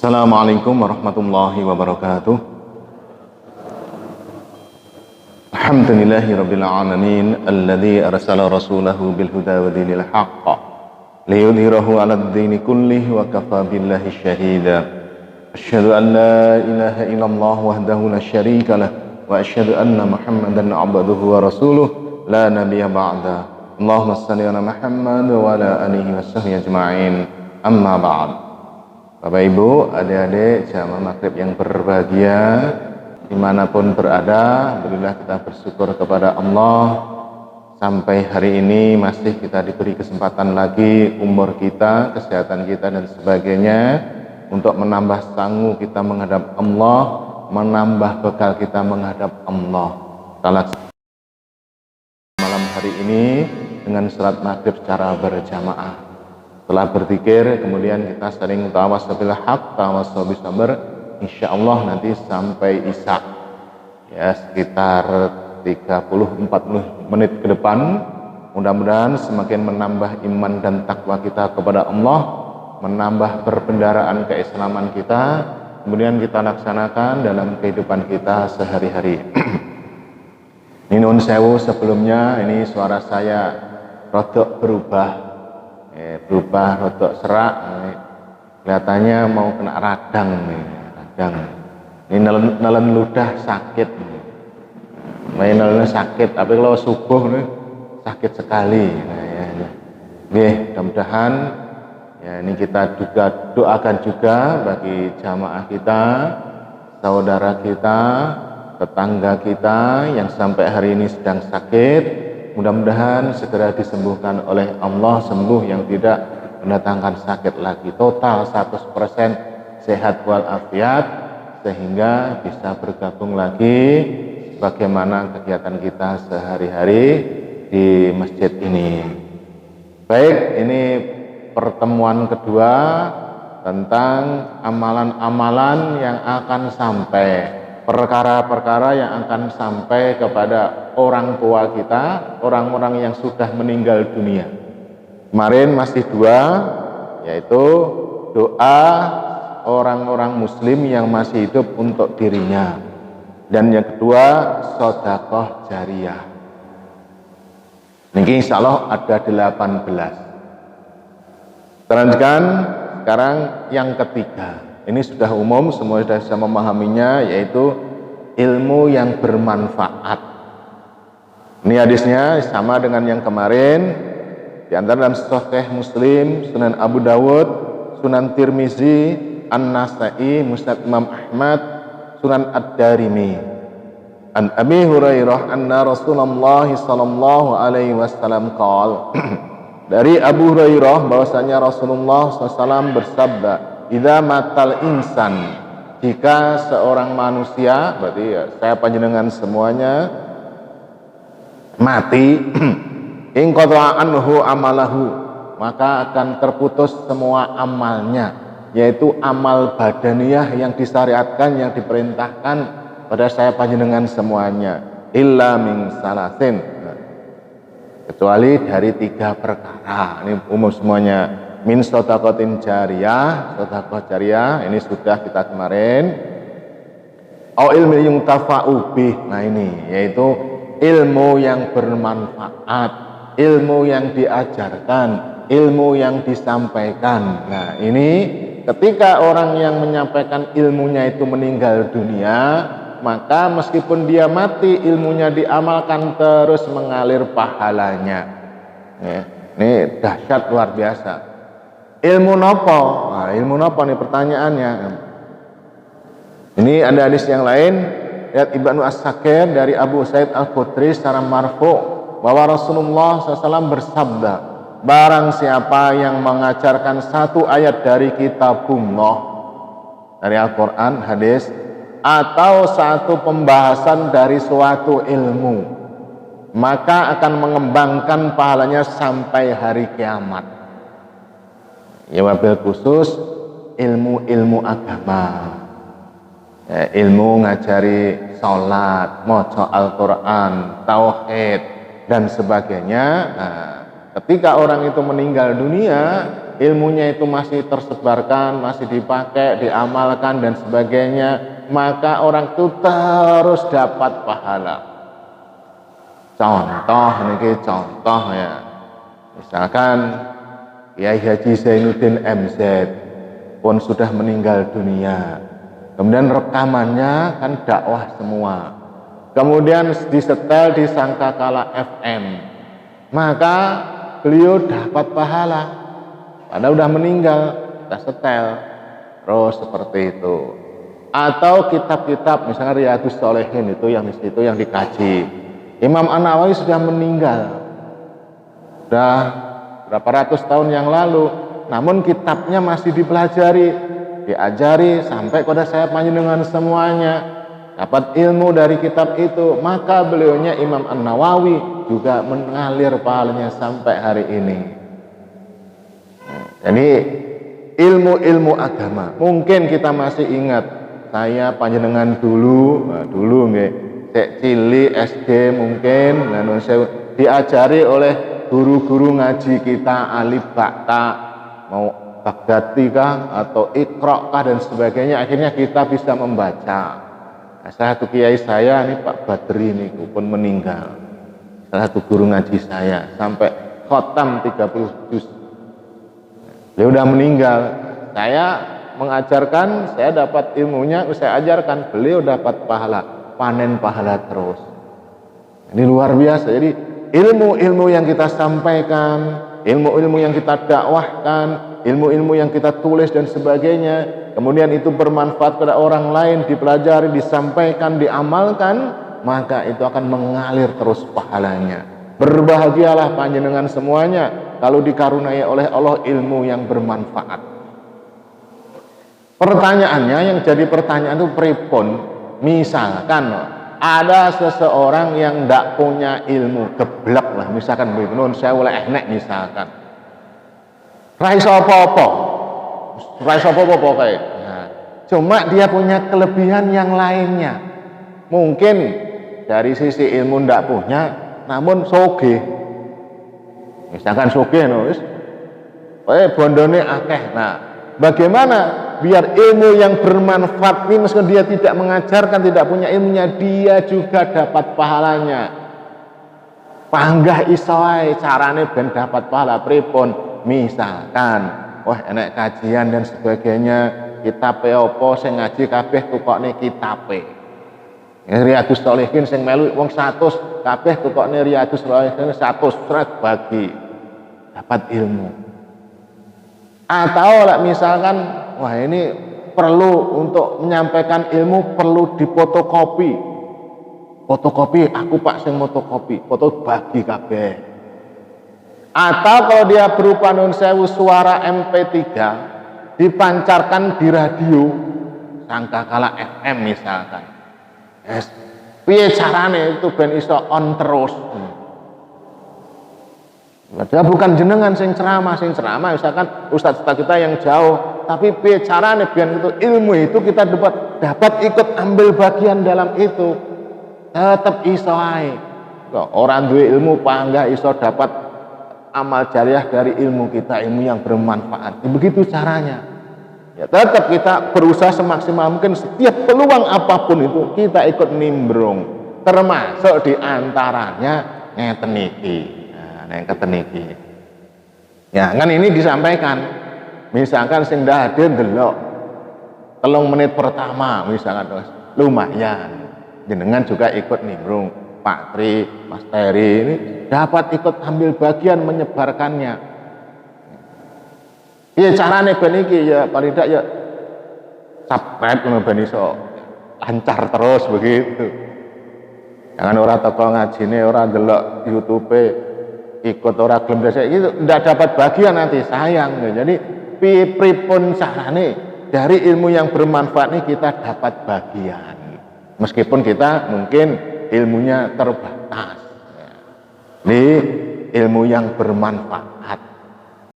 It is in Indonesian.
Assalamualaikum warahmatullahi wabarakatuh. Alhamdulillahi rabbil alamin alladzi arsala rasulahu bil huda wa dinil haqq liyudhhirahu 'alad dini kullihi wa kafa billahi syahida. Asyhadu an la ilaha illallah wahdahu la syarika lah wa asyhadu anna Muhammadan 'abduhu wa rasuluh la nabiyya ba'da. Allahumma shalli ala Muhammad wa ala alihi washabbihi ajma'in. Amma ba'd. Bapak Ibu, adik-adik jamaah maghrib yang berbahagia dimanapun berada, alhamdulillah kita bersyukur kepada Allah sampai hari ini masih kita diberi kesempatan lagi, umur kita, kesehatan kita dan sebagainya untuk menambah sanggup kita menghadap Allah, menambah bekal kita menghadap Allah. Malam hari ini dengan salat maghrib secara berjamaah. Setelah berzikir, kemudian kita sering tawasul bil haq, tawasul bis sabr, insyaallah nanti sampai isya. Ya, sekitar 30-40 menit ke depan. Mudah-mudahan semakin menambah iman dan takwa kita kepada Allah, menambah perbendaharaan keislaman kita, kemudian kita laksanakan dalam kehidupan kita sehari-hari. Ini nun sewu, sebelumnya ini suara saya rodok berubah rodok serak, kelihatannya mau kena radang nih, radang. Ini nelen ludah sakit, nelen sakit, tapi kalau subuh nih sakit sekali. Mudah-mudahan ya ini kita juga doakan juga bagi jamaah kita, saudara kita, tetangga kita yang sampai hari ini sedang sakit. Mudah-mudahan segera disembuhkan oleh Allah, sembuh yang tidak mendatangkan sakit lagi, total 100% sehat walafiat, sehingga bisa bergabung lagi bagaimana kegiatan kita sehari-hari di masjid ini. Baik, ini pertemuan kedua tentang amalan-amalan yang akan sampai, perkara-perkara yang akan sampai kepada orang tua kita, orang-orang yang sudah meninggal dunia. Kemarin masih dua, yaitu doa orang-orang muslim yang masih hidup untuk dirinya, dan yang kedua sedekah jariyah. Ini insya Allah ada 18. Teruskan sekarang yang ketiga. Ini sudah umum, semua sudah bisa memahaminya, yaitu ilmu yang bermanfaat. Ini hadisnya sama dengan yang kemarin, di antara dalam Sahih Muslim, Sunan Abu Dawud, Sunan Tirmizi, An-Nasa'i, Musnad Imam Ahmad, Sunan Ad-Darimi. An Abi Hurairah anna Rasulullah sallallahu alaihi wasallam qaal. Dari Abu Hurairah bahwasanya Rasulullah SAW bersabda, "Idza matal insan," jika seorang manusia, berarti ya, saya panjenengan semuanya mati, in qata'a anhu amalahu, maka akan terputus semua amalnya, yaitu amal badaniyah yang disyariatkan, yang diperintahkan pada saya panjenengan semuanya, illa min salasin, kecuali dari 3 perkara. Ini umum semuanya. Min shadaqatin jariyah, sedekah jariyah, ini sudah kita kemarin. Au ilmi yuntafa'u bih, nah ini yaitu ilmu yang bermanfaat, ilmu yang diajarkan, ilmu yang disampaikan. Nah ini ketika orang yang menyampaikan ilmunya itu meninggal dunia, maka meskipun dia mati, ilmunya diamalkan terus mengalir pahalanya. Ini dahsyat luar biasa. Ilmu nopo? Nah, ilmu nopo nih pertanyaannya. Ini ada hadis yang lain. Lihat Ibnu As-Sakir dari Abu Sa'id Al-Khudri secara marfu' bahwa Rasulullah SAW bersabda, barang siapa yang mengajarkan satu ayat dari kitabullah, dari Al-Quran, hadis, atau satu pembahasan dari suatu ilmu, maka akan mengembangkan pahalanya sampai hari kiamat. Ya, wabil khusus ilmu-ilmu agama. Ya, ilmu ngajari sholat, maca Al-Quran, tauhid dan sebagainya. Nah, ketika orang itu meninggal dunia, ilmunya itu masih tersebarkan, masih dipakai, diamalkan dan sebagainya, maka orang itu terus dapat pahala. Contoh niki contoh ya. Misalkan Kiai Haji Zainuddin MZ pun sudah meninggal dunia. Kemudian rekamannya kan dakwah semua. Kemudian disetel di Sangkakala FM. Maka beliau dapat pahala. Padahal udah meninggal, kita setel. Terus seperti itu. Atau kitab-kitab misalnya Riyadhus Shalihin itu yang di situ yang dikaji. Imam An-Nawawi sudah meninggal. Sudah berapa ratus tahun yang lalu, namun kitabnya masih dipelajari, diajari sampai pada saya panjenengan semuanya dapat ilmu dari kitab itu. Maka beliaunya Imam An-Nawawi juga mengalir pahalanya sampai hari ini. Jadi ilmu-ilmu agama mungkin kita masih ingat, saya panjenengan dulu nggih cek cili SD mungkin diajari oleh guru-guru ngaji kita alif bakta, mau Baghdadi kah atau Iqra kah dan sebagainya, akhirnya kita bisa membaca. Nah, salah satu kiai saya ini Pak Badri ini pun meninggal, salah satu guru ngaji saya sampai khotam 30 juz. Dia udah meninggal, saya mengajarkan, saya dapat ilmunya, saya ajarkan, beliau dapat pahala, panen pahala terus. Ini luar biasa. Jadi ilmu-ilmu yang kita sampaikan, ilmu-ilmu yang kita dakwahkan, ilmu-ilmu yang kita tulis dan sebagainya, kemudian itu bermanfaat pada orang lain, dipelajari, disampaikan, diamalkan, maka itu akan mengalir terus pahalanya. Berbahagialah panjenengan semuanya kalau dikaruniai oleh Allah ilmu yang bermanfaat. Pertanyaannya yang jadi pertanyaan itu pripun? Misalkan ada seseorang yang tidak punya ilmu, geblek lah, misalkan begitu, nun saya oleh ehnek misalkan, raiso apa-apa kayak, nah, cuma dia punya kelebihan yang lainnya, mungkin dari sisi ilmu tidak punya, namun soge, misalkan soge, bondone akeh. Nah, bagaimana biar ilmu yang bermanfaat ini meskipun dia tidak mengajarkan, tidak punya ilmunya, dia juga dapat pahalanya. Panggah isoai carane ben dapat pahala pripun? Misalkan wah enek kajian dan sebagainya, kitabe apa sing ngaji kabeh tukokne kitabe. Riyadhus Shalihin sing melu wong 100 kabeh tukokne Riyadhus Shalihin 100 sret bagi dapat ilmu. Atau misalkan wah ini perlu untuk menyampaikan ilmu perlu difotokopi. Fotokopi aku Pak sing fotokopi, foto bagi kabeh. Atau kalau dia berupa nun sewu suara MP3 dipancarkan di radio Sangkakala FM misalkan. Piye carane itu ben iso on terus. Dia bukan jenengan sing ceramah misalkan ustaz-ustaz kita yang jauh, tapi piye carane biar itu ilmu itu kita dapat ikut ambil bagian dalam itu, tetap iso ae. Orang duwe ilmu panggah iso dapat amal jariah dari ilmu kita, ilmu yang bermanfaat. Begitu caranya. Ya tetap kita berusaha semaksimal mungkin, setiap peluang apapun itu kita ikut nimbrung, termasuk diantaranya ngeten iki. Yang keteniki. Ya kan ini disampaikan. Misalkan sing hadir delok 3 menit pertama misalkan lumayan. Jenengan juga ikut nimbrung, Pak Tri, Mas Teri ini dapat ikut ambil bagian menyebarkannya. Iya carane ben iki ya paling tidak ya subscribe ngono ben iso lancar terus begitu. Jangan ora teko ngajine ora delok YouTube ikut orang gelem desa itu tidak dapat bagian nanti sayang. Jadi pripun carane dari ilmu yang bermanfaat ini kita dapat bagian meskipun kita mungkin ilmunya terbatas. Ini ilmu yang bermanfaat.